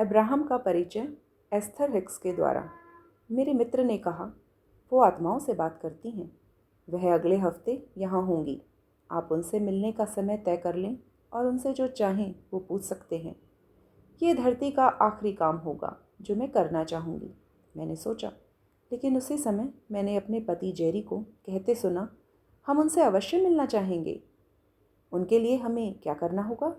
Abraham का परिचय Esther Hicks के द्वारा। मेरे मित्र ने कहा, वो आत्माओं से बात करती हैं। वह अगले हफ्ते यहाँ होंगी। आप उनसे मिलने का समय तय कर लें और उनसे जो चाहें वो पूछ सकते हैं। ये धरती का आखिरी काम होगा जो मैं करना चाहूँगी, मैंने सोचा। लेकिन उसी समय मैंने अपने पति जेरी को कहते सुना, हम उनसे अवश्य मिलना चाहेंगे। उनके लिए हमें क्या करना होगा?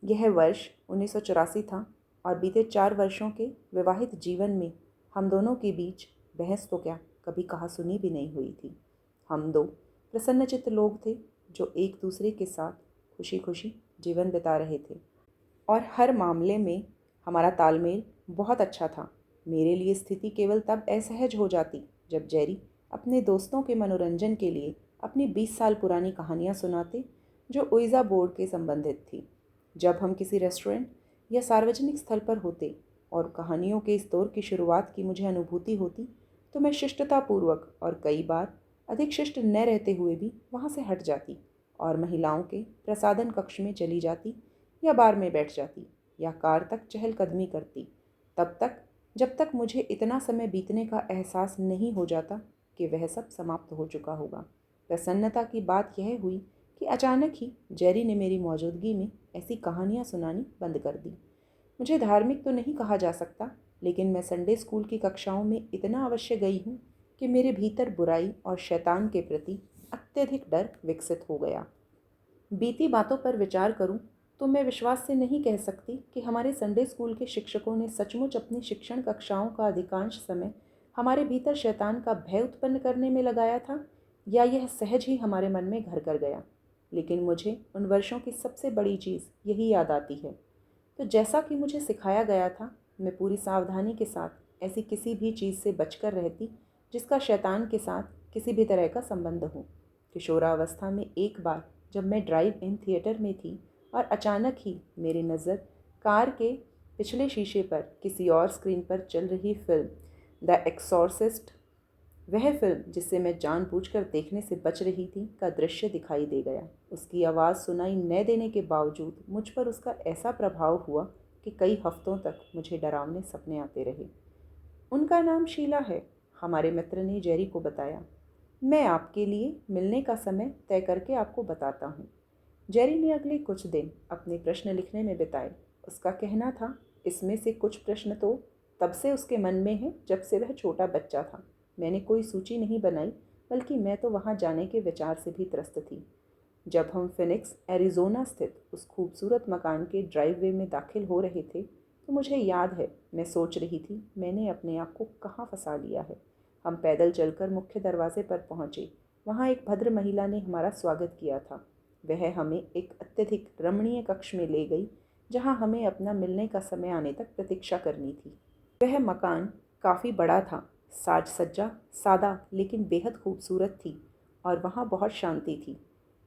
यह वर्ष 1984 था और बीते 4 वर्षों के विवाहित जीवन में हम दोनों के बीच बहस तो क्या कभी कहा सुनी भी नहीं हुई थी। हम दो प्रसन्नचित्त लोग थे जो एक दूसरे के साथ खुशी खुशी जीवन बिता रहे थे और हर मामले में हमारा तालमेल बहुत अच्छा था। मेरे लिए स्थिति केवल तब असहज हो जाती जब जेरी अपने दोस्तों के मनोरंजन के लिए अपनी 20 साल पुरानी कहानियाँ सुनाते जो ओइजा बोर्ड के संबंधित थी। जब हम किसी रेस्टोरेंट या सार्वजनिक स्थल पर होते और कहानियों के इस दौर की शुरुआत की मुझे अनुभूति होती तो मैं शिष्टतापूर्वक और कई बार अधिक शिष्ट न रहते हुए भी वहाँ से हट जाती और महिलाओं के प्रसाधन कक्ष में चली जाती या बार में बैठ जाती या कार तक चहलकदमी करती, तब तक जब तक मुझे इतना समय बीतने का एहसास नहीं हो जाता कि वह सब समाप्त हो चुका होगा। प्रसन्नता की बात यह हुई कि अचानक ही जेरी ने मेरी मौजूदगी में ऐसी कहानियाँ सुनानी बंद कर दी। मुझे धार्मिक तो नहीं कहा जा सकता, लेकिन मैं संडे स्कूल की कक्षाओं में इतना अवश्य गई हूँ कि मेरे भीतर बुराई और शैतान के प्रति अत्यधिक डर विकसित हो गया। बीती बातों पर विचार करूं तो मैं विश्वास से नहीं कह सकती कि हमारे संडे स्कूल के शिक्षकों ने सचमुच अपनी शिक्षण कक्षाओं का अधिकांश समय हमारे भीतर शैतान का भय उत्पन्न करने में लगाया था या यह सहज ही हमारे मन में घर कर गया। लेकिन मुझे उन वर्षों की सबसे बड़ी चीज़ यही याद आती है। तो जैसा कि मुझे सिखाया गया था, मैं पूरी सावधानी के साथ ऐसी किसी भी चीज़ से बचकर रहती जिसका शैतान के साथ किसी भी तरह का संबंध हो। किशोरावस्था में एक बार जब मैं ड्राइव इन थिएटर में थी और अचानक ही मेरी नज़र कार के पिछले शीशे पर किसी और स्क्रीन पर चल रही फिल्म द एक्सॉर्सिस्ट, वह फिल्म जिसे मैं जानबूझकर देखने से बच रही थी, का दृश्य दिखाई दे गया। उसकी आवाज़ सुनाई न देने के बावजूद मुझ पर उसका ऐसा प्रभाव हुआ कि कई हफ्तों तक मुझे डरावने सपने आते रहे। उनका नाम शीला है, हमारे मित्र ने जेरी को बताया। मैं आपके लिए मिलने का समय तय करके आपको बताता हूँ। जेरी ने अगले कुछ दिन अपने प्रश्न लिखने में बिताए। उसका कहना था, इसमें से कुछ प्रश्न तो तब से उसके मन में हैं जब से वह छोटा बच्चा था। मैंने कोई सूची नहीं बनाई, बल्कि मैं तो वहाँ जाने के विचार से भी त्रस्त थी। जब हम फिनिक्स एरिज़ोना स्थित उस खूबसूरत मकान के ड्राइववे में दाखिल हो रहे थे तो मुझे याद है मैं सोच रही थी मैंने अपने आप को कहाँ फंसा लिया है। हम पैदल चलकर मुख्य दरवाजे पर पहुँचे। वहाँ एक भद्र महिला ने हमारा स्वागत किया था। वह हमें एक अत्यधिक रमणीय कक्ष में ले गई जहाँ हमें अपना मिलने का समय आने तक प्रतीक्षा करनी थी। वह मकान काफ़ी बड़ा था। साज सज्जा सादा लेकिन बेहद खूबसूरत थी और वहाँ बहुत शांति थी।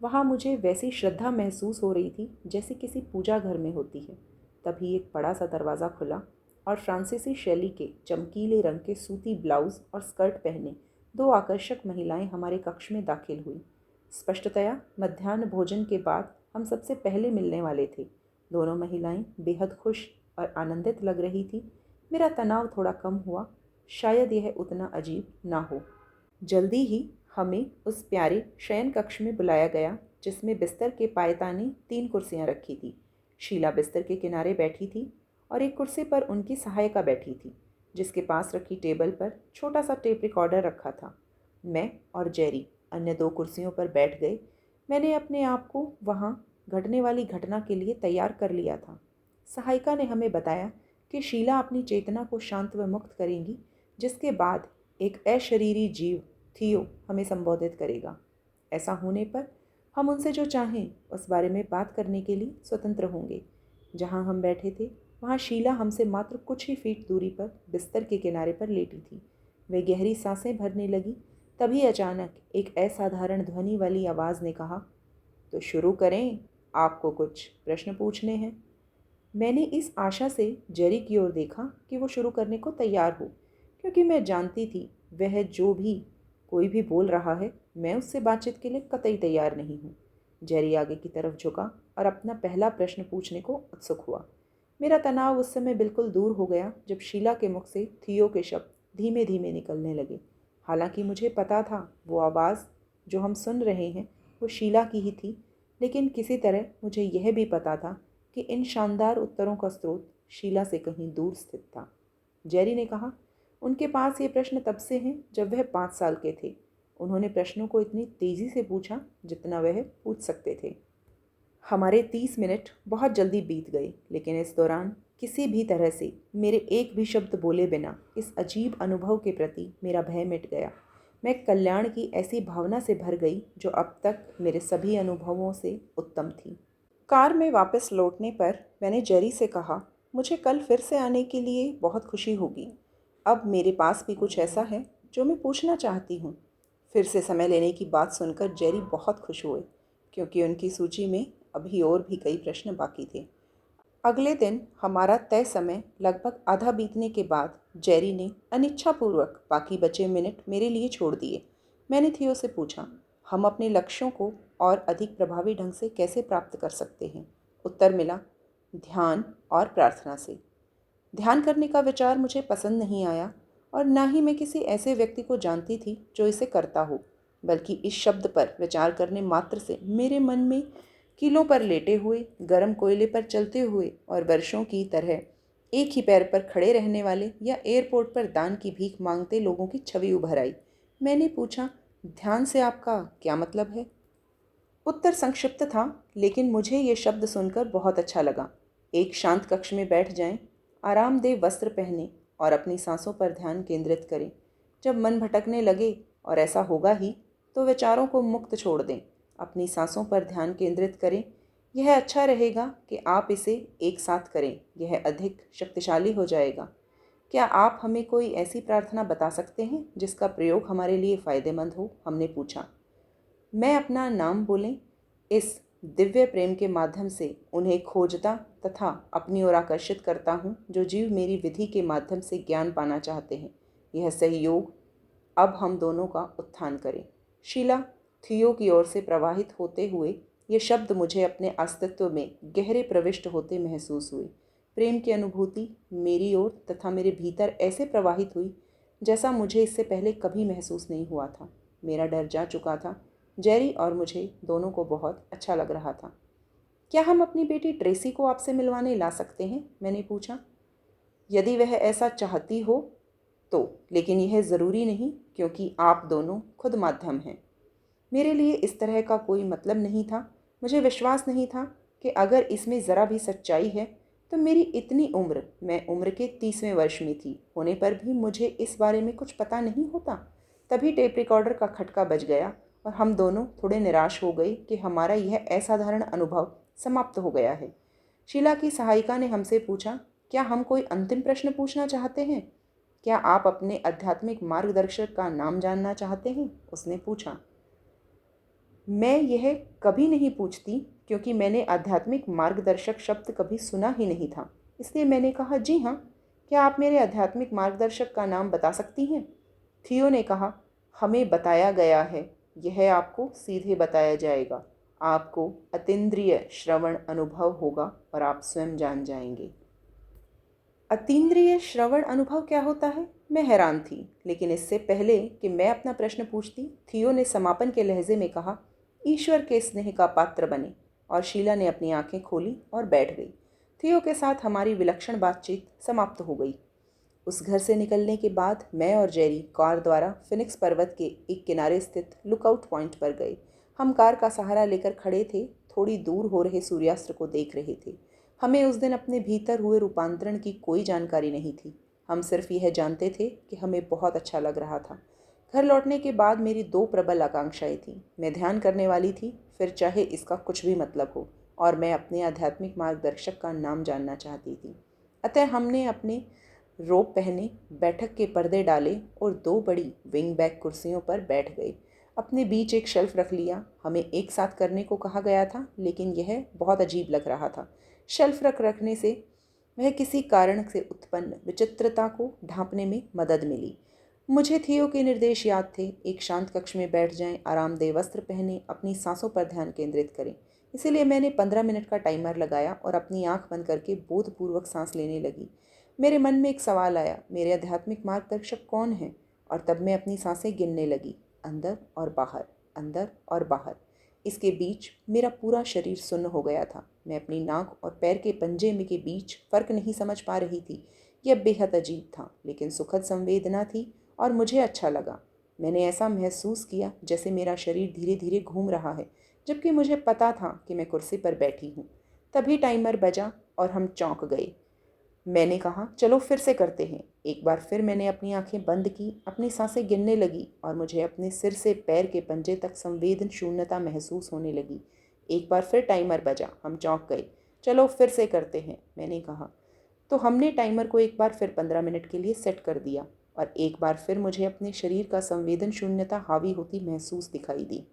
वहाँ मुझे वैसी श्रद्धा महसूस हो रही थी जैसे किसी पूजा घर में होती है। तभी एक बड़ा सा दरवाज़ा खुला और फ्रांसीसी शैली के चमकीले रंग के सूती ब्लाउज और स्कर्ट पहने 2 आकर्षक महिलाएं हमारे कक्ष में दाखिल हुई। स्पष्टतया मध्याह्न भोजन के बाद हम सबसे पहले मिलने वाले थे। दोनों महिलाएं बेहद खुश और आनंदित लग रही थी। मेरा तनाव थोड़ा कम हुआ, शायद यह उतना अजीब ना हो। जल्दी ही हमें उस प्यारे शयन कक्ष में बुलाया गया जिसमें बिस्तर के पायतानी 3 कुर्सियां रखी थी। शीला बिस्तर के किनारे बैठी थी और एक कुर्सी पर उनकी सहायिका बैठी थी, जिसके पास रखी टेबल पर छोटा सा टेप रिकॉर्डर रखा था। मैं और जेरी अन्य 2 कुर्सियों पर बैठ गए। मैंने अपने आप को वहाँ घटने वाली घटना के लिए तैयार कर लिया था। सहायिका ने हमें बताया कि शीला अपनी चेतना को शांत व मुक्त करेंगी, जिसके बाद एक अशरीरी जीव थियो हमें संबोधित करेगा। ऐसा होने पर हम उनसे जो चाहें उस बारे में बात करने के लिए स्वतंत्र होंगे। जहाँ हम बैठे थे वहाँ शीला हमसे मात्र कुछ ही फीट दूरी पर बिस्तर के किनारे पर लेटी थी। वह गहरी सांसें भरने लगी। तभी अचानक एक असाधारण ध्वनि वाली आवाज़ ने कहा, तो शुरू करें, आपको कुछ प्रश्न पूछने हैं। मैंने इस आशा से जेरी की ओर देखा कि वो शुरू करने को तैयार हो, क्योंकि मैं जानती थी वह जो भी कोई भी बोल रहा है, मैं उससे बातचीत के लिए कतई तैयार नहीं हूँ। जेरी आगे की तरफ झुका और अपना पहला प्रश्न पूछने को उत्सुक हुआ। मेरा तनाव उस समय बिल्कुल दूर हो गया जब शीला के मुख से थियो के शब्द धीमे धीमे निकलने लगे। हालांकि मुझे पता था वो आवाज़ जो हम सुन रहे हैं वो शीला की ही थी, लेकिन किसी तरह मुझे यह भी पता था कि इन शानदार उत्तरों का स्रोत शीला से कहीं दूर स्थित था। जेरी ने कहा, उनके पास ये प्रश्न तब से हैं जब वह 5 साल के थे। उन्होंने प्रश्नों को इतनी तेज़ी से पूछा जितना वह पूछ सकते थे। हमारे 30 मिनट बहुत जल्दी बीत गए, लेकिन इस दौरान किसी भी तरह से मेरे एक भी शब्द बोले बिना इस अजीब अनुभव के प्रति मेरा भय मिट गया। मैं कल्याण की ऐसी भावना से भर गई जो अब तक मेरे सभी अनुभवों से उत्तम थी। कार में वापस लौटने पर मैंने जेरी से कहा, मुझे कल फिर से आने के लिए बहुत खुशी होगी। अब मेरे पास भी कुछ ऐसा है जो मैं पूछना चाहती हूँ। फिर से समय लेने की बात सुनकर जेरी बहुत खुश हुए, क्योंकि उनकी सूची में अभी और भी कई प्रश्न बाकी थे। अगले दिन हमारा तय समय लगभग आधा बीतने के बाद जेरी ने अनिच्छापूर्वक बाकी बचे मिनट मेरे लिए छोड़ दिए। मैंने थियो से पूछा, हम अपने लक्ष्यों को और अधिक प्रभावी ढंग से कैसे प्राप्त कर सकते हैं? उत्तर मिला, ध्यान और प्रार्थना से। ध्यान करने का विचार मुझे पसंद नहीं आया, और ना ही मैं किसी ऐसे व्यक्ति को जानती थी जो इसे करता हो, बल्कि इस शब्द पर विचार करने मात्र से मेरे मन में कीलों पर लेटे हुए, गर्म कोयले पर चलते हुए और वर्षों की तरह एक ही पैर पर खड़े रहने वाले या एयरपोर्ट पर दान की भीख मांगते लोगों की छवि उभर आई। मैंने पूछा, ध्यान से आपका क्या मतलब है? उत्तर संक्षिप्त था, लेकिन मुझे ये शब्द सुनकर बहुत अच्छा लगा। एक शांत कक्ष में बैठ जाएं, आरामदेह वस्त्र पहनें और अपनी सांसों पर ध्यान केंद्रित करें। जब मन भटकने लगे, और ऐसा होगा ही, तो विचारों को मुक्त छोड़ दें। अपनी सांसों पर ध्यान केंद्रित करें। यह अच्छा रहेगा कि आप इसे एक साथ करें, यह अधिक शक्तिशाली हो जाएगा। क्या आप हमें कोई ऐसी प्रार्थना बता सकते हैं जिसका प्रयोग हमारे लिए फ़ायदेमंद हो? हमने पूछा। मैं अपना नाम बोलें, इस दिव्य प्रेम के माध्यम से उन्हें खोजता तथा अपनी ओर आकर्षित करता हूँ, जो जीव मेरी विधि के माध्यम से ज्ञान पाना चाहते हैं। यह सहयोग अब हम दोनों का उत्थान करें। शीला, थियो की ओर से प्रवाहित होते हुए ये शब्द मुझे अपने अस्तित्व में गहरे प्रविष्ट होते महसूस हुए। प्रेम की अनुभूति मेरी ओर तथा मेरे भीतर ऐसे प्रवाहित हुई जैसा मुझे इससे पहले कभी महसूस नहीं हुआ था। मेरा डर जा चुका था। जेरी और मुझे दोनों को बहुत अच्छा लग रहा था। क्या हम अपनी बेटी ट्रेसी को आपसे मिलवाने ला सकते हैं? मैंने पूछा। यदि वह ऐसा चाहती हो तो, लेकिन यह ज़रूरी नहीं, क्योंकि आप दोनों खुद माध्यम हैं। मेरे लिए इस तरह का कोई मतलब नहीं था। मुझे विश्वास नहीं था कि अगर इसमें ज़रा भी सच्चाई है तो मेरी इतनी उम्र, मैं उम्र के 30वें वर्ष में थी, होने पर भी मुझे इस बारे में कुछ पता नहीं होता। तभी टेप रिकॉर्डर का खटका बज गया और हम दोनों थोड़े निराश हो गए कि हमारा यह असाधारण अनुभव समाप्त हो गया है। शीला की सहायिका ने हमसे पूछा, क्या हम कोई अंतिम प्रश्न पूछना चाहते हैं? क्या आप अपने आध्यात्मिक मार्गदर्शक का नाम जानना चाहते हैं? उसने पूछा। मैं यह कभी नहीं पूछती, क्योंकि मैंने आध्यात्मिक मार्गदर्शक शब्द कभी सुना ही नहीं था। इसलिए मैंने कहा, जी हाँ, क्या आप मेरे आध्यात्मिक मार्गदर्शक का नाम बता सकती हैं? थियो ने कहा, हमें बताया गया है, यह आपको सीधे बताया जाएगा। आपको अतीन्द्रिय श्रवण अनुभव होगा और आप स्वयं जान जाएंगे। अतीन्द्रिय श्रवण अनुभव क्या होता है? मैं हैरान थी, लेकिन इससे पहले कि मैं अपना प्रश्न पूछती, थियो ने समापन के लहजे में कहा, ईश्वर के स्नेह का पात्र बने। और शीला ने अपनी आंखें खोली और बैठ गई। थियो के साथ हमारी विलक्षण बातचीत समाप्त हो गई। उस घर से निकलने के बाद मैं और जेरी कार द्वारा फिनिक्स पर्वत के एक किनारे स्थित लुकआउट पॉइंट पर गए। हम कार का सहारा लेकर खड़े थे, थोड़ी दूर हो रहे सूर्यास्त को देख रहे थे। हमें उस दिन अपने भीतर हुए रूपांतरण की कोई जानकारी नहीं थी। हम सिर्फ यह जानते थे कि हमें बहुत अच्छा लग रहा था। घर लौटने के बाद मेरी दो प्रबल आकांक्षाएं थीं। मैं ध्यान करने वाली थी, फिर चाहे इसका कुछ भी मतलब हो, और मैं अपने आध्यात्मिक मार्गदर्शक का नाम जानना चाहती थी। अतः हमने अपने रोब पहने, बैठक के पर्दे डाले और दो बड़ी विंग बैक कुर्सियों पर बैठ गए। अपने बीच एक शेल्फ रख लिया। हमें एक साथ करने को कहा गया था, लेकिन यह बहुत अजीब लग रहा था। शेल्फ रखने से वह किसी कारण से उत्पन्न विचित्रता को ढांपने में मदद मिली। मुझे थियो के निर्देश याद थे, एक शांत कक्ष में बैठ जाएं, आरामदेह वस्त्र पहने, अपनी सांसों पर ध्यान केंद्रित करें। इसीलिए मैंने 15 मिनट का टाइमर लगाया और अपनी आंख बंद करके बोधपूर्वक सांस लेने लगी। मेरे मन में एक सवाल आया, मेरे आध्यात्मिक मार्गदर्शक कौन हैं? और तब मैं अपनी सांसें गिनने लगी, अंदर और बाहर, अंदर और बाहर। इसके बीच मेरा पूरा शरीर सुन्न हो गया था। मैं अपनी नाक और पैर के पंजे में के बीच फर्क नहीं समझ पा रही थी। यह बेहद अजीब था, लेकिन सुखद संवेदना थी और मुझे अच्छा लगा। मैंने ऐसा महसूस किया जैसे मेरा शरीर धीरे धीरे घूम रहा है, जबकि मुझे पता था कि मैं कुर्सी पर बैठी हूँ। तभी टाइमर बजा और हम चौंक गए। मैंने कहा, चलो फिर से करते हैं। एक बार फिर मैंने अपनी आंखें बंद की, अपनी सांसें गिनने लगी और मुझे अपने सिर से पैर के पंजे तक संवेदन शून्यता महसूस होने लगी। एक बार फिर टाइमर बजा, हम चौंक गए। चलो फिर से करते हैं, मैंने कहा। तो हमने टाइमर को एक बार फिर 15 मिनट के लिए सेट कर दिया और एक बार फिर मुझे अपने शरीर का संवेदन शून्यता हावी होती महसूस दिखाई दी।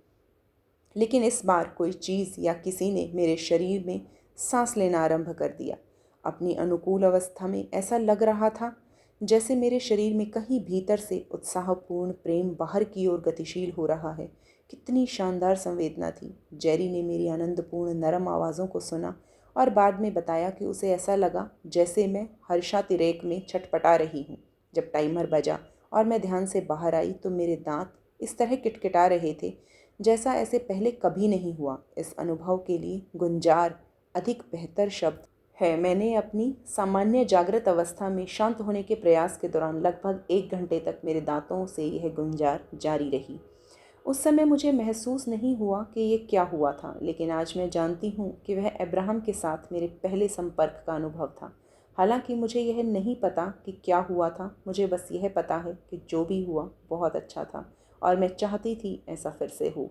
लेकिन इस बार कोई चीज़ या किसी ने मेरे शरीर में सांस लेना आरंभ कर दिया। अपनी अनुकूल अवस्था में ऐसा लग रहा था जैसे मेरे शरीर में कहीं भीतर से उत्साहपूर्ण प्रेम बाहर की ओर गतिशील हो रहा है। कितनी शानदार संवेदना थी। जेरी ने मेरी आनंदपूर्ण नरम आवाज़ों को सुना और बाद में बताया कि उसे ऐसा लगा जैसे मैं हर्षातिरेक में छटपटा रही हूँ। जब टाइमर बजा और मैं ध्यान से बाहर आई तो मेरे दांत इस तरह किटकिटा रहे थे जैसा ऐसे पहले कभी नहीं हुआ। इस अनुभव के लिए गुंजार अधिक बेहतर शब्द है। मैंने अपनी सामान्य जागृत अवस्था में शांत होने के प्रयास के दौरान लगभग 1 घंटे तक मेरे दांतों से यह गुंजार जारी रही। उस समय मुझे महसूस नहीं हुआ कि ये क्या हुआ था, लेकिन आज मैं जानती हूँ कि वह अब्राहम के साथ मेरे पहले संपर्क का अनुभव था। हालांकि मुझे यह नहीं पता कि क्या हुआ था, मुझे बस यह पता है कि जो भी हुआ बहुत अच्छा था और मैं चाहती थी ऐसा फिर से हो।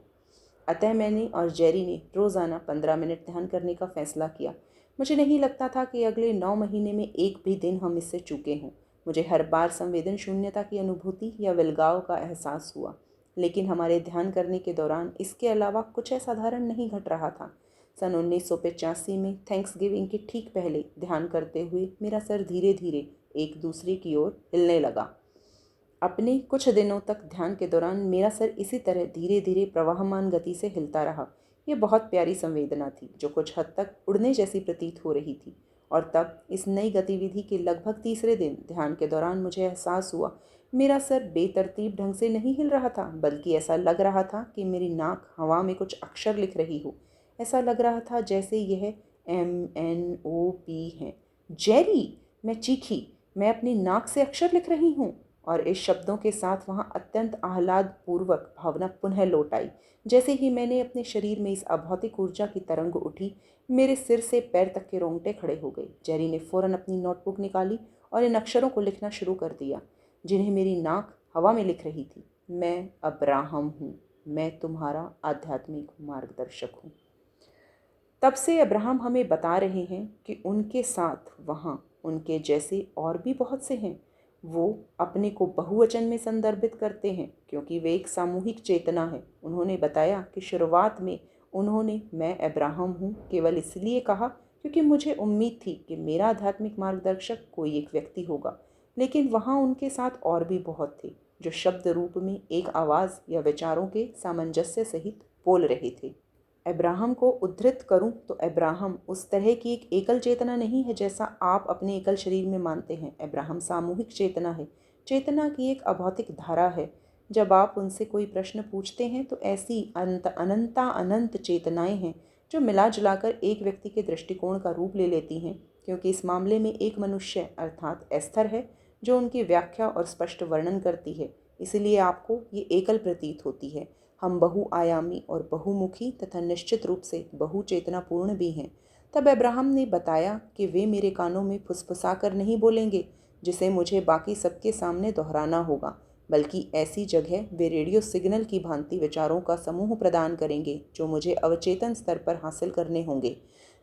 अतः मैंने और जेरी ने रोज़ाना 15 मिनट ध्यान करने का फैसला किया। मुझे नहीं लगता था कि अगले 9 महीने में एक भी दिन हम इससे चूके हों। मुझे हर बार संवेदन शून्यता की अनुभूति या विलगाव का एहसास हुआ, लेकिन हमारे ध्यान करने के दौरान इसके अलावा कुछ असाधारण नहीं घट रहा था। सन 1985 में थैंक्सगिविंग के ठीक पहले ध्यान करते हुए मेरा सर धीरे धीरे एक दूसरे की ओर हिलने लगा। अपने कुछ दिनों तक ध्यान के दौरान मेरा सर इसी तरह धीरे धीरे प्रवाहमान गति से हिलता रहा। यह बहुत प्यारी संवेदना थी जो कुछ हद तक उड़ने जैसी प्रतीत हो रही थी। और तब इस नई गतिविधि के लगभग तीसरे दिन ध्यान के दौरान मुझे एहसास हुआ मेरा सर बेतरतीब ढंग से नहीं हिल रहा था, बल्कि ऐसा लग रहा था कि मेरी नाक हवा में कुछ अक्षर लिख रही हो। ऐसा लग रहा था जैसे यह MNOP है। जेरी, मैं चीखी, मैं अपनी नाक से अक्षर लिख रही हूँ। और इस शब्दों के साथ वहाँ अत्यंत आह्लादपूर्वक भावना पुनः लौट आई। जैसे ही मैंने अपने शरीर में इस अभौतिक ऊर्जा की तरंग उठी, मेरे सिर से पैर तक के रोंगटे खड़े हो गए। जेरी ने फौरन अपनी नोटबुक निकाली और इन अक्षरों को लिखना शुरू कर दिया, जिन्हें मेरी नाक हवा में लिख रही थी। मैं अब्राहम हूँ, मैं तुम्हारा आध्यात्मिक मार्गदर्शक हूँ। तब से अब्राहम हमें बता रहे हैं कि उनके साथ वहाँ उनके जैसे और भी बहुत से हैं। वो अपने को बहुवचन में संदर्भित करते हैं क्योंकि वे एक सामूहिक चेतना है। उन्होंने बताया कि शुरुआत में उन्होंने मैं अब्राहम हूँ केवल इसलिए कहा क्योंकि मुझे उम्मीद थी कि मेरा आध्यात्मिक मार्गदर्शक कोई एक व्यक्ति होगा, लेकिन वहाँ उनके साथ और भी बहुत थे जो शब्द रूप में एक आवाज़ या विचारों के सामंजस्य सहित बोल रहे थे। अब्राहम को उद्धृत करूं तो अब्राहम उस तरह की एक एकल चेतना नहीं है जैसा आप अपने एकल शरीर में मानते हैं। अब्राहम सामूहिक चेतना है, चेतना की एक अभौतिक धारा है। जब आप उनसे कोई प्रश्न पूछते हैं तो ऐसी अनंत चेतनाएं हैं जो मिला जुलाकर एक व्यक्ति के दृष्टिकोण का रूप ले लेती हैं, क्योंकि इस मामले में एक मनुष्य अर्थात एस्थर है जो उनकी व्याख्या और स्पष्ट वर्णन करती है। इसलिए आपको ये एकल प्रतीत होती है। हम बहुआयामी और बहुमुखी तथा निश्चित रूप से बहुचेतनापूर्ण भी हैं। तब अब्राहम ने बताया कि वे मेरे कानों में फुसफुसा कर नहीं बोलेंगे जिसे मुझे बाकी सबके सामने दोहराना होगा, बल्कि ऐसी जगह वे रेडियो सिग्नल की भांति विचारों का समूह प्रदान करेंगे जो मुझे अवचेतन स्तर पर हासिल करने होंगे।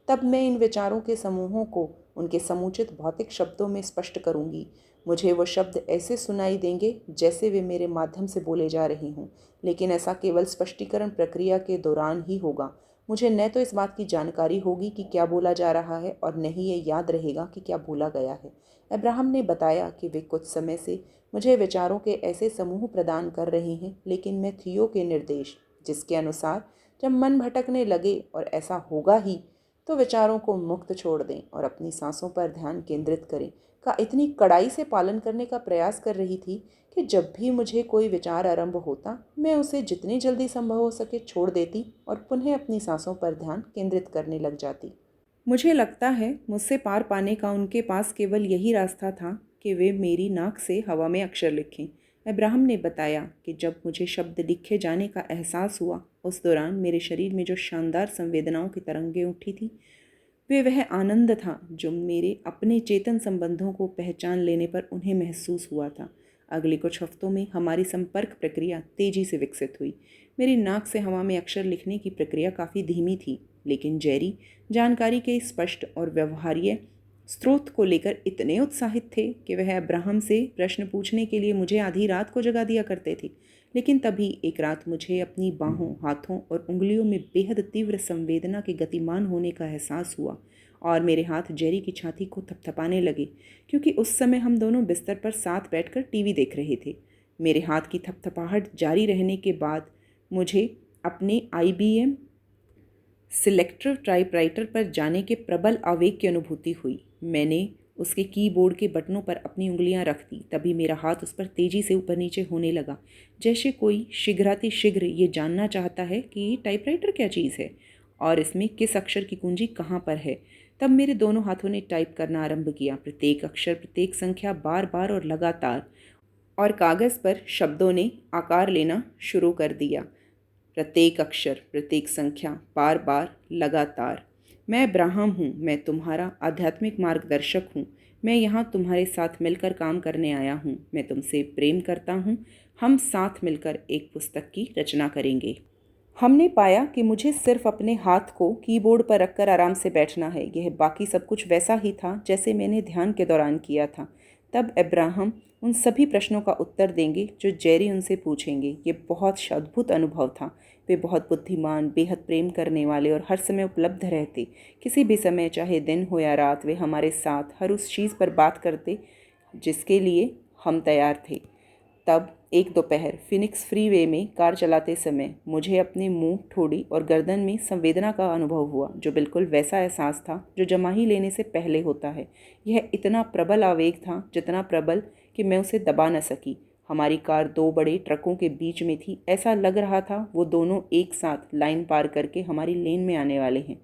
तब मैं इन विचारों के समूहों को उनके समुचित भौतिक शब्दों में स्पष्ट करूंगी। मुझे वो शब्द ऐसे सुनाई देंगे जैसे वे मेरे माध्यम से बोले जा रहे हों, लेकिन ऐसा केवल स्पष्टीकरण प्रक्रिया के दौरान ही होगा। मुझे न तो इस बात की जानकारी होगी कि क्या बोला जा रहा है और न ही ये याद रहेगा कि क्या बोला गया है। अब्राहम ने बताया कि वे कुछ समय से मुझे विचारों के ऐसे समूह प्रदान कर रहे हैं, लेकिन मैं थियो के निर्देश, जिसके अनुसार जब मन भटकने लगे, और ऐसा होगा ही, तो विचारों को मुक्त छोड़ दें और अपनी सांसों पर ध्यान केंद्रित करें का इतनी कड़ाई से पालन करने का प्रयास कर रही थी कि जब भी मुझे कोई विचार आरंभ होता, मैं उसे जितनी जल्दी संभव हो सके छोड़ देती और पुनः अपनी सांसों पर ध्यान केंद्रित करने लग जाती। मुझे लगता है मुझसे पार पाने का उनके पास केवल यही रास्ता था कि वे मेरी नाक से हवा में अक्षर लिखें। अब्राहम ने बताया कि जब मुझे शब्द लिखे जाने का एहसास हुआ, उस दौरान मेरे शरीर में जो शानदार संवेदनाओं की तरंगें उठी थी, वे वह आनंद था जो मेरे अपने चेतन संबंधों को पहचान लेने पर उन्हें महसूस हुआ था। अगले कुछ हफ्तों में हमारी संपर्क प्रक्रिया तेजी से विकसित हुई। मेरी नाक से हवा में अक्षर लिखने की प्रक्रिया काफ़ी धीमी थी, लेकिन जेरी जानकारी के स्पष्ट और व्यवहार्य स्रोत को लेकर इतने उत्साहित थे कि वह अब्राहम से प्रश्न पूछने के लिए मुझे आधी रात को जगा दिया करते थे। लेकिन तभी एक रात मुझे अपनी बाहों, हाथों और उंगलियों में बेहद तीव्र संवेदना के गतिमान होने का एहसास हुआ और मेरे हाथ जेरी की छाती को थपथपाने लगे, क्योंकि उस समय हम दोनों बिस्तर पर साथ बैठकर टीवी देख रहे थे। मेरे हाथ की थपथपाहट जारी रहने के बाद मुझे अपने IBM सिलेक्ट्रिव टाइपराइटर पर जाने के प्रबल आवेग की अनुभूति हुई। मैंने उसके कीबोर्ड के बटनों पर अपनी उंगलियां रख दी। तभी मेरा हाथ उस पर तेजी से ऊपर नीचे होने लगा, जैसे कोई शीघ्रातिशीघ्र ये जानना चाहता है कि टाइपराइटर क्या चीज़ है और इसमें किस अक्षर की कुंजी कहाँ पर है। तब मेरे दोनों हाथों ने टाइप करना आरंभ किया, प्रत्येक अक्षर, प्रत्येक संख्या बार बार और लगातार, और कागज़ पर शब्दों ने आकार लेना शुरू कर दिया। प्रत्येक अक्षर, प्रत्येक संख्या, बार बार, लगातार। मैं अब्राहम हूँ, मैं तुम्हारा आध्यात्मिक मार्गदर्शक हूँ। मैं यहाँ तुम्हारे साथ मिलकर काम करने आया हूँ। मैं तुमसे प्रेम करता हूँ। हम साथ मिलकर एक पुस्तक की रचना करेंगे। हमने पाया कि मुझे सिर्फ अपने हाथ को कीबोर्ड पर रखकर आराम से बैठना है। यह बाकी सब कुछ वैसा ही था जैसे मैंने ध्यान के दौरान किया था। तब अब्राहम उन सभी प्रश्नों का उत्तर देंगे जो जेरी उनसे पूछेंगे। ये बहुत अद्भुत अनुभव था। वे बहुत बुद्धिमान, बेहद प्रेम करने वाले और हर समय उपलब्ध रहते। किसी भी समय, चाहे दिन हो या रात, वे हमारे साथ हर उस चीज़ पर बात करते जिसके लिए हम तैयार थे। तब एक दोपहर फिनिक्स फ्रीवे में कार चलाते समय मुझे अपने मुंह, ठोड़ी और गर्दन में संवेदना का अनुभव हुआ, जो बिल्कुल वैसा एहसास था जो जमाही लेने से पहले होता है। यह इतना प्रबल आवेग था, जितना प्रबल कि मैं उसे दबा न सकी। हमारी कार दो बड़े ट्रकों के बीच में थी। ऐसा लग रहा था वो दोनों एक साथ लाइन पार करके हमारी लेन में आने वाले हैं।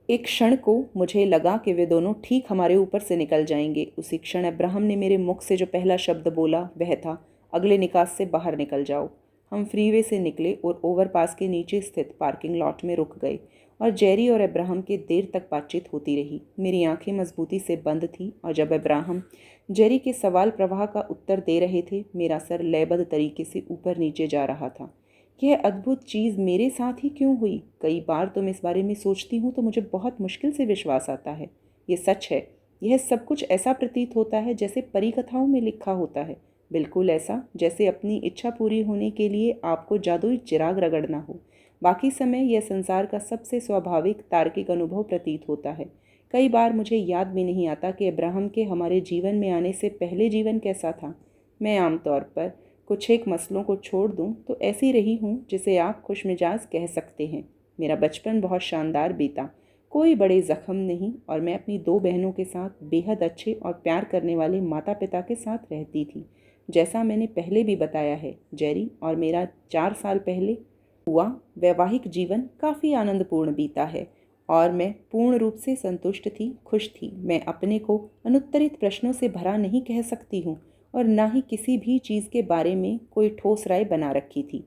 एक क्षण को मुझे लगा कि वे दोनों ठीक हमारे ऊपर से निकल जाएंगे। उसी क्षण अब्राहम ने मेरे मुख से जो पहला शब्द बोला वह था, अगले निकास से बाहर निकल जाओ। हम फ्रीवे से निकले और ओवरपास के नीचे स्थित पार्किंग लॉट में रुक गए और जेरी और अब्राहम के देर तक बातचीत होती रही। मेरी आंखें मजबूती से बंद थीं और जब अब्राहम जेरी के सवाल प्रवाह का उत्तर दे रहे थे, मेरा सर लयबद्ध तरीके से ऊपर नीचे जा रहा था। यह अद्भुत चीज़ मेरे साथ ही क्यों हुई? कई बार तो मैं इस बारे में सोचती हूँ तो मुझे बहुत मुश्किल से विश्वास आता है। ये सच है। यह सब कुछ ऐसा प्रतीत होता है जैसे परी कथाओं में लिखा होता है। बिल्कुल ऐसा जैसे अपनी इच्छा पूरी होने के लिए आपको जादुई चिराग रगड़ना हो। बाकी समय यह संसार का सबसे स्वाभाविक तार्किक अनुभव प्रतीत होता है। कई बार मुझे याद भी नहीं आता कि अब्राहम के हमारे जीवन में आने से पहले जीवन कैसा था। मैं आमतौर पर कुछ एक मसलों को छोड़ दूं तो ऐसी रही हूं जिसे आप खुशमिजाज कह सकते हैं। मेरा बचपन बहुत शानदार बीता, कोई बड़े जख्म नहीं, और मैं अपनी दो बहनों के साथ बेहद अच्छे और प्यार करने वाले माता पिता के साथ रहती थी। जैसा मैंने पहले भी बताया है, जेरी और मेरा 4 साल पहले हुआ वैवाहिक जीवन काफ़ी आनंदपूर्ण बीता है और मैं पूर्ण रूप से संतुष्ट थी, खुश थी। मैं अपने को अनुत्तरित प्रश्नों से भरा नहीं कह सकती हूँ और ना ही किसी भी चीज़ के बारे में कोई ठोस राय बना रखी थी।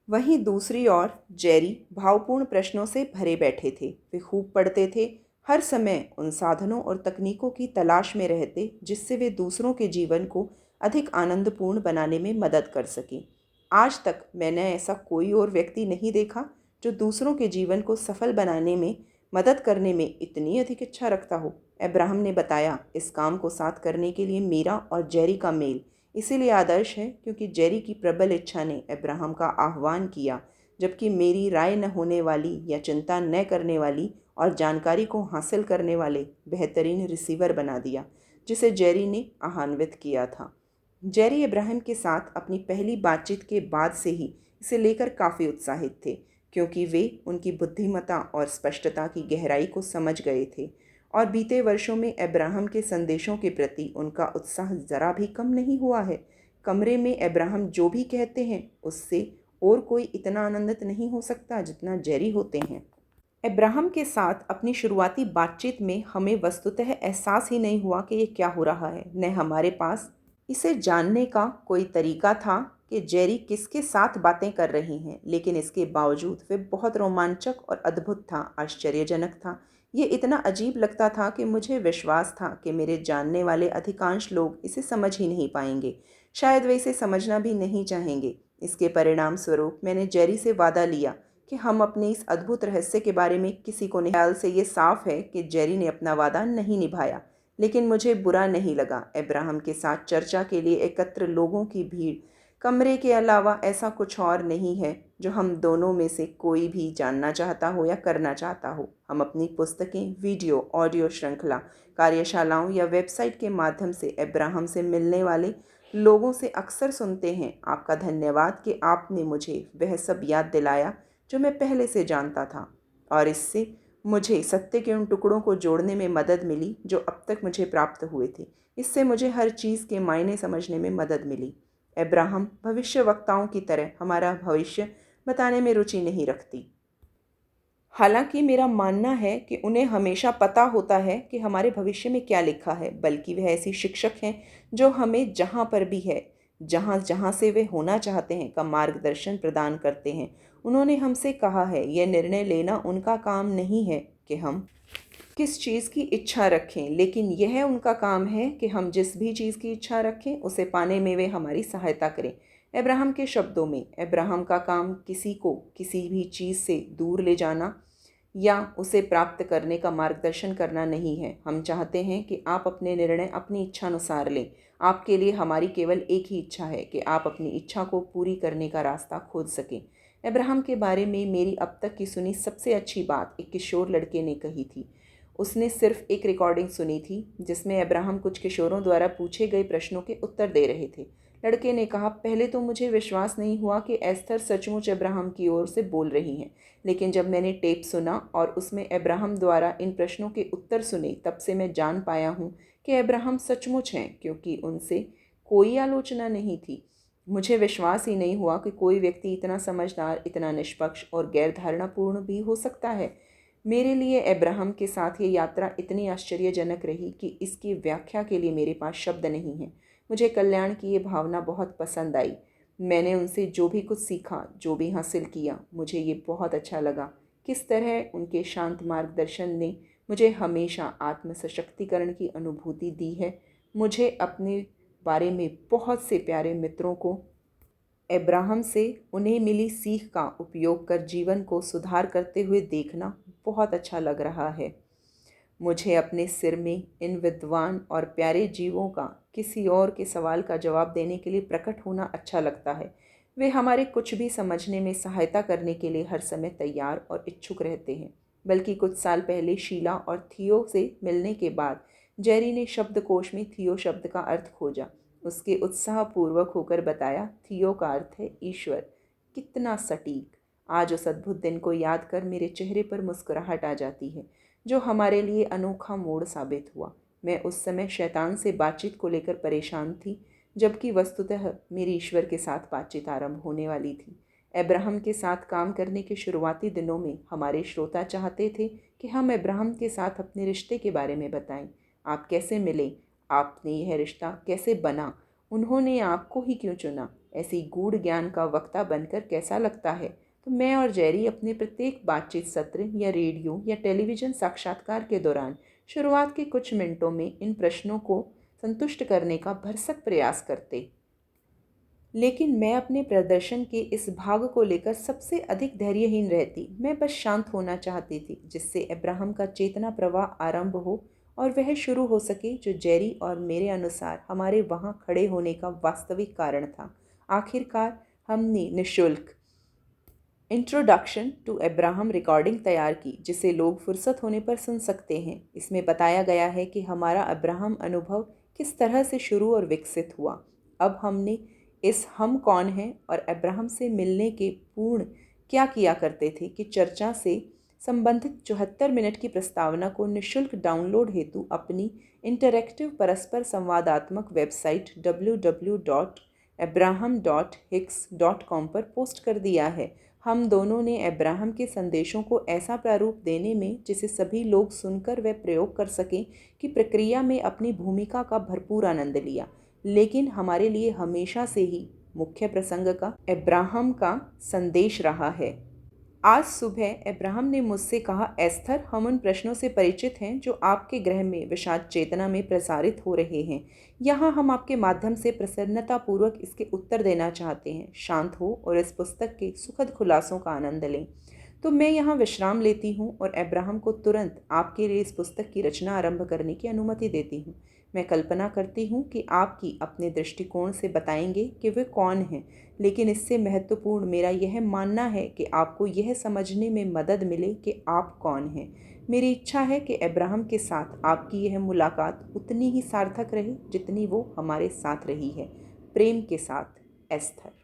वहीं दूसरी ओर जेरी भावपूर्ण प्रश्नों से भरे बैठे थे। वे खूब पढ़ते थे, हर समय उन साधनों और तकनीकों की तलाश में रहते जिससे वे दूसरों के जीवन को अधिक आनंदपूर्ण बनाने में मदद कर सकें। आज तक मैंने ऐसा कोई और व्यक्ति नहीं देखा जो दूसरों के जीवन को सफल बनाने में मदद करने में इतनी अधिक इच्छा रखता हो। अब्राहम ने बताया, इस काम को साथ करने के लिए मेरा और जेरी का मेल इसीलिए आदर्श है क्योंकि जेरी की प्रबल इच्छा ने अब्राहम का आह्वान किया, जबकि मेरी राय न होने वाली या चिंता न करने वाली और जानकारी को हासिल करने वाले बेहतरीन रिसीवर बना दिया, जिसे जेरी ने आह्वानित किया था। जेरी अब्राहम के साथ अपनी पहली बातचीत के बाद से ही इसे लेकर काफ़ी उत्साहित थे। क्योंकि वे उनकी बुद्धिमत्ता और स्पष्टता की गहराई को समझ गए थे और बीते वर्षों में अब्राहम के संदेशों के प्रति उनका उत्साह ज़रा भी कम नहीं हुआ है। कमरे में अब्राहम जो भी कहते हैं उससे और कोई इतना आनंदित नहीं हो सकता जितना जेरी होते हैं। अब्राहम के साथ अपनी शुरुआती बातचीत में हमें वस्तुतः एहसास ही नहीं हुआ कि ये क्या हो रहा है। न हमारे पास इसे जानने का कोई तरीका था कि जेरी किसके साथ बातें कर रही हैं, लेकिन इसके बावजूद वे बहुत रोमांचक और अद्भुत था, आश्चर्यजनक था। ये इतना अजीब लगता था कि मुझे विश्वास था कि मेरे जानने वाले अधिकांश लोग इसे समझ ही नहीं पाएंगे। शायद वे इसे समझना भी नहीं चाहेंगे। इसके परिणाम स्वरूप मैंने जेरी से वादा लिया कि हम अपने इस अद्भुत रहस्य के बारे में किसी को नहीं। ख्याल से ये साफ है कि जेरी ने अपना वादा नहीं निभाया, लेकिन मुझे बुरा नहीं लगा। अब्राहम के साथ चर्चा के लिए एकत्र लोगों की भीड़ कमरे के अलावा ऐसा कुछ और नहीं है जो हम दोनों में से कोई भी जानना चाहता हो या करना चाहता हो। हम अपनी पुस्तकें, वीडियो, ऑडियो श्रृंखला, कार्यशालाओं या वेबसाइट के माध्यम से अब्राहम से मिलने वाले लोगों से अक्सर सुनते हैं, आपका धन्यवाद कि आपने मुझे वह सब याद दिलाया जो मैं पहले से जानता था, और इससे मुझे सत्य के उन टुकड़ों को जोड़ने में मदद मिली जो अब तक मुझे प्राप्त हुए थे। इससे मुझे हर चीज़ के मायने समझने में मदद मिली। अब्राहम भविष्यवक्ताओं की तरह हमारा भविष्य बताने में रुचि नहीं रखती। हालांकि मेरा मानना है कि उन्हें हमेशा पता होता है कि हमारे भविष्य में क्या लिखा है, बल्कि वह ऐसी शिक्षक हैं जो हमें जहाँ पर भी है, जहाँ जहाँ से वे होना चाहते हैं, का मार्गदर्शन प्रदान करते हैं। उन्होंने हमसे कहा है, यह निर्णय लेना उनका काम नहीं है कि हम किस चीज़ की इच्छा रखें, लेकिन यह उनका काम है कि हम जिस भी चीज़ की इच्छा रखें उसे पाने में वे हमारी सहायता करें। अब्राहम के शब्दों में, अब्राहम का काम किसी को किसी भी चीज़ से दूर ले जाना या उसे प्राप्त करने का मार्गदर्शन करना नहीं है। हम चाहते हैं कि आप अपने निर्णय अपनी इच्छा अनुसार लें। आपके लिए हमारी केवल एक ही इच्छा है कि आप अपनी इच्छा को पूरी करने का रास्ता खोज सकें। अब्राहम के बारे में मेरी अब तक की सुनी सबसे अच्छी बात एक किशोर लड़के ने कही थी। उसने सिर्फ एक रिकॉर्डिंग सुनी थी जिसमें अब्राहम कुछ किशोरों द्वारा पूछे गए प्रश्नों के उत्तर दे रहे थे। लड़के ने कहा, पहले तो मुझे विश्वास नहीं हुआ कि एस्थर सचमुच अब्राहम की ओर से बोल रही हैं, लेकिन जब मैंने टेप सुना और उसमें अब्राहम द्वारा इन प्रश्नों के उत्तर सुने, तब से मैं जान पाया हूँ कि अब्राहम सचमुच हैं, क्योंकि उनसे कोई आलोचना नहीं थी। मुझे विश्वास ही नहीं हुआ कि कोई व्यक्ति इतना समझदार, इतना निष्पक्ष और गैर धारणापूर्ण भी हो सकता है। मेरे लिए अब्राहम के साथ ये यात्रा इतनी आश्चर्यजनक रही कि इसकी व्याख्या के लिए मेरे पास शब्द नहीं हैं। मुझे कल्याण की ये भावना बहुत पसंद आई। मैंने उनसे जो भी कुछ सीखा, जो भी हासिल किया, मुझे ये बहुत अच्छा लगा। किस तरह उनके शांत मार्गदर्शन ने मुझे हमेशा आत्म सशक्तिकरण की अनुभूति दी है। मुझे अपने बारे में बहुत से प्यारे मित्रों को अब्राहम से उन्हें मिली सीख का उपयोग कर जीवन को सुधार करते हुए देखना बहुत अच्छा लग रहा है। मुझे अपने सिर में इन विद्वान और प्यारे जीवों का किसी और के सवाल का जवाब देने के लिए प्रकट होना अच्छा लगता है। वे हमारे कुछ भी समझने में सहायता करने के लिए हर समय तैयार और इच्छुक रहते हैं। बल्कि कुछ साल पहले शीला और थियो से मिलने के बाद जेरी ने शब्दकोश में थियो शब्द का अर्थ खोजा। उसके उत्साहपूर्वक होकर बताया, थियो का अर्थ है ईश्वर। कितना सटीक! आज उस अद्भुत दिन को याद कर मेरे चेहरे पर मुस्कुराहट आ जाती है, जो हमारे लिए अनोखा मोड़ साबित हुआ। मैं उस समय शैतान से बातचीत को लेकर परेशान थी, जबकि वस्तुतः मेरी ईश्वर के साथ बातचीत आरंभ होने वाली थी। अब्राहम के साथ काम करने के शुरुआती दिनों में हमारे श्रोता चाहते थे कि हम अब्राहम के साथ अपने रिश्ते के बारे में बताएं। आप कैसे मिले? आपने यह रिश्ता कैसे बना? उन्होंने आपको ही क्यों चुना? ऐसी गूढ़ ज्ञान का वक्ता बनकर कैसा लगता है? तो मैं और जेरी अपने प्रत्येक बातचीत सत्र या रेडियो या टेलीविज़न साक्षात्कार के दौरान शुरुआत के कुछ मिनटों में इन प्रश्नों को संतुष्ट करने का भरसक प्रयास करते। लेकिन मैं अपने प्रदर्शन के इस भाग को लेकर सबसे अधिक धैर्यहीन रहती। मैं बस शांत होना चाहती थी, जिससे अब्राहम का चेतना प्रवाह आरंभ हो और वह शुरू हो सके जो जेरी और मेरे अनुसार हमारे वहाँ खड़े होने का वास्तविक कारण था। आखिरकार हमने निःशुल्क इंट्रोडक्शन टू अब्राहम रिकॉर्डिंग तैयार की, जिसे लोग फुर्सत होने पर सुन सकते हैं। इसमें बताया गया है कि हमारा अब्राहम अनुभव किस तरह से शुरू और विकसित हुआ। अब हमने इस हम कौन हैं और अब्राहम से मिलने के पूर्ण क्या किया करते थे कि चर्चा से संबंधित 74 मिनट की प्रस्तावना को निःशुल्क डाउनलोड हेतु अपनी इंटरैक्टिव परस्पर संवादात्मक वेबसाइट www.abraham.hicks.com पर पोस्ट कर दिया है। हम दोनों ने अब्राहम के संदेशों को ऐसा प्रारूप देने में जिसे सभी लोग सुनकर व प्रयोग कर सकें की प्रक्रिया में अपनी भूमिका का भरपूर आनंद लिया, लेकिन हमारे लिए हमेशा से ही मुख्य प्रसंग का अब्राहम का संदेश रहा है। आज सुबह अब्राहम ने मुझसे कहा, एस्थर, हम उन प्रश्नों से परिचित हैं जो आपके ग्रह में विषाद चेतना में प्रसारित हो रहे हैं। यहाँ हम आपके माध्यम से प्रसन्नतापूर्वक इसके उत्तर देना चाहते हैं। शांत हो और इस पुस्तक के सुखद खुलासों का आनंद लें। तो मैं यहाँ विश्राम लेती हूँ और अब्राहम को तुरंत आपके लिए इस पुस्तक की रचना आरंभ करने की अनुमति देती हूँ। मैं कल्पना करती हूँ कि आपकी अपने दृष्टिकोण से बताएंगे कि वे कौन हैं, लेकिन इससे महत्वपूर्ण मेरा यह मानना है कि आपको यह समझने में मदद मिले कि आप कौन हैं। मेरी इच्छा है कि अब्राहम के साथ आपकी यह मुलाकात उतनी ही सार्थक रहे जितनी वो हमारे साथ रही है। प्रेम के साथ, एस्थर।